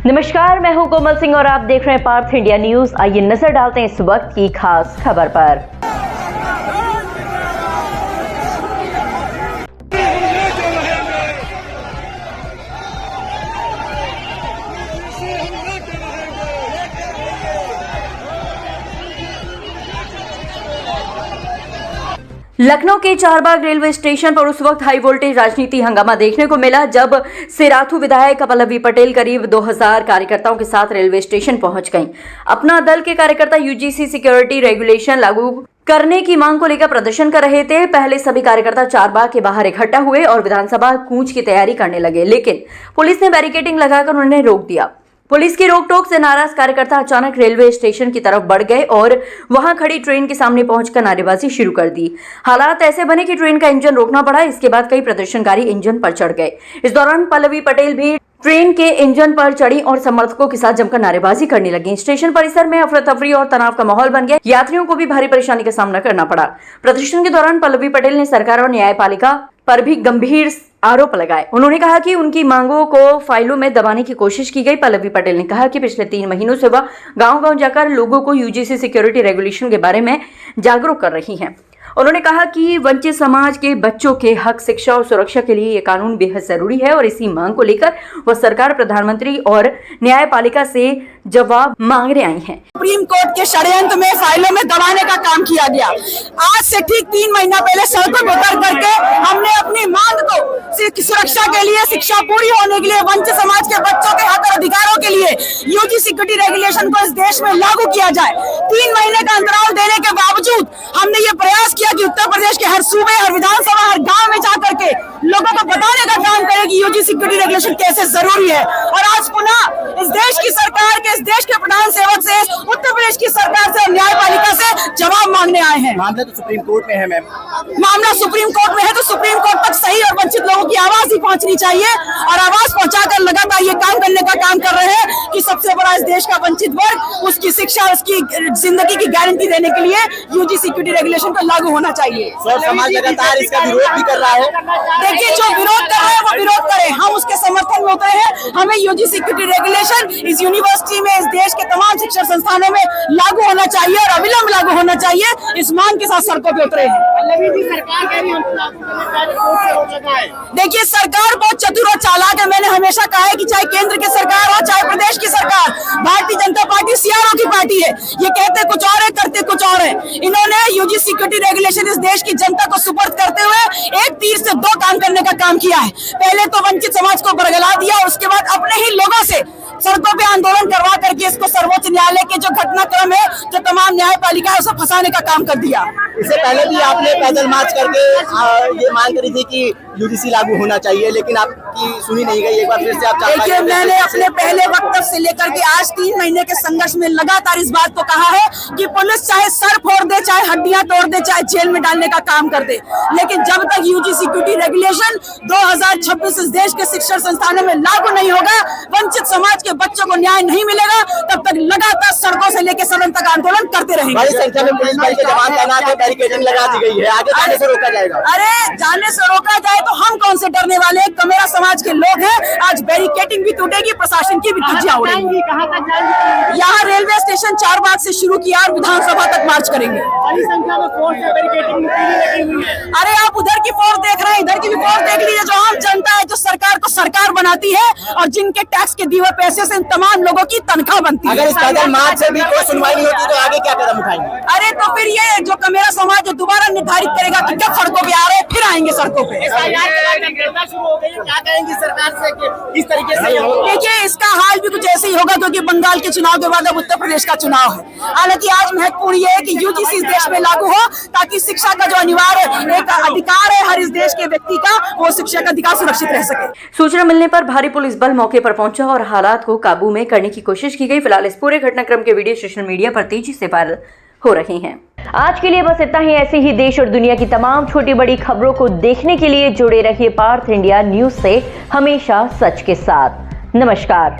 नमस्कार, मैं हूं कोमल सिंह और आप देख रहे हैं पार्थ इंडिया न्यूज। आइए नजर डालते हैं इस वक्त की खास खबर पर। लखनऊ के चारबाग रेलवे स्टेशन पर उस वक्त हाई वोल्टेज राजनीति हंगामा देखने को मिला जब सिराथू विधायक पल्लवी पटेल करीब 2000 कार्यकर्ताओं के साथ रेलवे स्टेशन पहुंच गईं। अपना दल के कार्यकर्ता यूजीसी सिक्योरिटी रेगुलेशन लागू करने की मांग को लेकर प्रदर्शन कर रहे थे। पहले सभी कार्यकर्ता चारबाग के बाहर इकट्ठा हुए और विधानसभा कूच की तैयारी करने लगे, लेकिन पुलिस ने बैरिकेडिंग लगाकर उन्हें रोक दिया। पुलिस की रोक-टोक से नाराज कार्यकर्ता अचानक रेलवे स्टेशन की तरफ बढ़ गए और वहां खड़ी ट्रेन के सामने पहुंचकर नारेबाजी शुरू कर दी। हालात ऐसे बने कि ट्रेन का इंजन रोकना पड़ा। इसके बाद कई प्रदर्शनकारी इंजन पर चढ़ गए। इस दौरान पल्लवी पटेल भी ट्रेन के इंजन पर चढ़ी और समर्थकों के साथ जमकर नारेबाजी करने लगी। स्टेशन परिसर में अफरा तफरी और तनाव का माहौल बन गया। यात्रियों को भी भारी परेशानी का सामना करना पड़ा। प्रदर्शन के दौरान पल्लवी पटेल ने सरकार और न्यायपालिका पर भी गंभीर आरोप लगाए। उन्होंने कहा कि उनकी मांगों को फाइलों में दबाने की कोशिश की गई। पल्लवी पटेल ने कहा कि पिछले 3 महीनों से वह गांव-गांव जाकर लोगों को यूजीसी सिक्योरिटी रेगुलेशन के बारे में जागरूक कर रही हैं। उन्होंने कहा कि वंचित समाज के बच्चों के हक, शिक्षा और सुरक्षा के लिए ये कानून बेहद जरूरी है और इसी मांग को लेकर वह सरकार, प्रधानमंत्री और न्यायपालिका से जवाब मांगने आई हैं। सुप्रीम कोर्ट के षड्यंत्र में फाइलों में दबाने का काम किया गया। आज से ठीक 3 महीना पहले सड़कों पर उतर करके हमने अपनी मांग को सुरक्षा के लिए, शिक्षा पूरी होने के लिए, वंचित समाज के बच्चों के हक और अधिकारों के लिए यूजी सिक्योरिटी रेगुलेशन को इस देश में लागू किया जाए। 3 महीने का अंतराल देने के बावजूद हमने ये प्रयास किया कि उत्तर प्रदेश के हर सूबे, हर विधानसभा, हर गांव में जाकर के लोगों को बताने का काम करे कि यूजी सिक्योरिटी रेगुलेशन कैसे जरूरी है। और आज पुनः इस देश की सरकार के, इस देश के प्रधान सेवक से, उत्तर प्रदेश की सरकार से, न्यायपालिका से जवाब मांगने आए हैं। मामला तो सुप्रीम कोर्ट में है मैम। मामला सुप्रीम कोर्ट में है तो सुप्रीम कोर्ट तक सही और वंचित लोगों की आवाज ही पहुंचनी चाहिए और आवाज पहुंचाकर लगातार ये काम करने का काम कर रहे हैं कि सबसे बड़ा इस देश का वंचित वर्ग, उसकी शिक्षा, उसकी जिंदगी की गारंटी देने के लिए यूजी सिक्योरिटी रेगुलेशन को लागू होना चाहिए। समाज लगातार इसका विरोध भी कर रहा है। देखिए, जो विरोध कर रहे हैं वो विरोध करे, हम उसके समर्थन में उतरे हैं। हमें यूजी सिक्योरिटी रेगुलेशन इस यूनिवर्सिटी में, इस देश के तमाम शिक्षा संस्थानों में लागू होना चाहिए और अविलंब लागू होना चाहिए। इस मांग के साथ सड़कों पे उतरे हैं। देखिए, सरकार बहुत चतुर और चालाक है। मैंने हमेशा कहा है कि चाहे केंद्र की सरकार हो, चाहे प्रदेश की सरकार, भारतीय जनता पार्टी सीआरओ की पार्टी है। ये कहते कुछ और है, करते कुछ और है। इन्होंने यूजी सिक्योरिटी रेगुलेशन इस देश की जनता को सुपर्द करते हुए एक तीर से 2 काम करने का काम किया है। पहले तो वंचित समाज को बरगला दिया, उसके बाद अपने ही लोगों से सड़कों पे आंदोलन करवा करके इसको सर्वोच्च न्यायालय के जो घटनाक्रम है, जो तमाम न्यायपालिका है, उसे फंसाने का काम कर दिया। इससे पहले भी आपने पैदल मार्च करके ये मांग करी थी कि यूजीसी लागू होना चाहिए, लेकिन आपकी सुनी नहीं गई। एक बार फिर से आप देखिए, मैंने अपने पहले वक्तव्य से लेकर के आज 3 महीने के संघर्ष में लगातार इस बात को कहा है कि पुलिस चाहे सर फोड़ दे, चाहे हड्डियां तोड़ दे, चाहे जेल में डालने का काम कर दे, लेकिन जब तक यूजी सिक्योरिटी रेगुलेशन 2026 इस देश के शिक्षण संस्थानों में लागू नहीं होगा, वंचित समाज के बच्चों को न्याय नहीं मिलेगा, तब तक लगातार सड़कों से लेकर सदन तक आंदोलन करते रहेंगे। बड़ी संख्या में पुलिस बल के जवान तैनात है, बैरिकेडिंग लगा दी गई है, आगे जाने से रोका जाएगा। अरे, जाने से रोका जाए तो हम कौन से डरने वाले हैं? कमेरा समाज के लोग हैं। आज बैरिकेडिंग भी टूटेगी, प्रशासन की भी धज्जियां उड़ेंगी। यहाँ रेलवे स्टेशन चारबाग से शुरू किया और विधानसभा तक मार्च करेंगे। अरे, आप उधर की फोर्स देख रहे हैं, इधर की भी फोर्स देख लीजिए। जो आम जनता है, जो सरकार को सरकार बनाती है और जिनके टैक्स के दिए हुए पैसे से तमाम लोगों की तनख्वाह बनती है। अगर इस पैदल मार्च से भी कोई सुनवाई नहीं होती तो आगे क्या कदम उठाएंगे? अरे, तो फिर ये जो कमेरा समाज जो दोबारा निर्धारित करेगा कि कब सड़कों पे आ रहे हैं, फिर आएंगे सड़कों पे। क्या कहेंगे सरकार से कि इस तरीके से? देखिए, इसका हाल भी कुछ ऐसे ही होगा क्योंकि बंगाल के चुनाव के बाद अब उत्तर प्रदेश का चुनाव है। हालांकि आज महत्वपूर्ण ये है कि यूजीसी इस देश में लागू हो ताकि शिक्षा का जो अनिवार्य एक अधिकार है हर इस देश के व्यक्ति का, वो शिक्षा का अधिकार सुरक्षित रह सके। सूचना मिलने पर भारी पुलिस बल मौके पर पहुंचा और हालात को काबू में करने की कोशिश की गई। फिलहाल इस पूरे घटनाक्रम के वीडियो सोशल मीडिया पर तेजी से वायरल हो रहे हैं। आज के लिए बस इतना ही। ऐसे ही देश और दुनिया की तमाम छोटी बड़ी खबरों को देखने के लिए जुड़े रहिए पार्थ इंडिया न्यूज से, हमेशा सच के साथ। नमस्कार।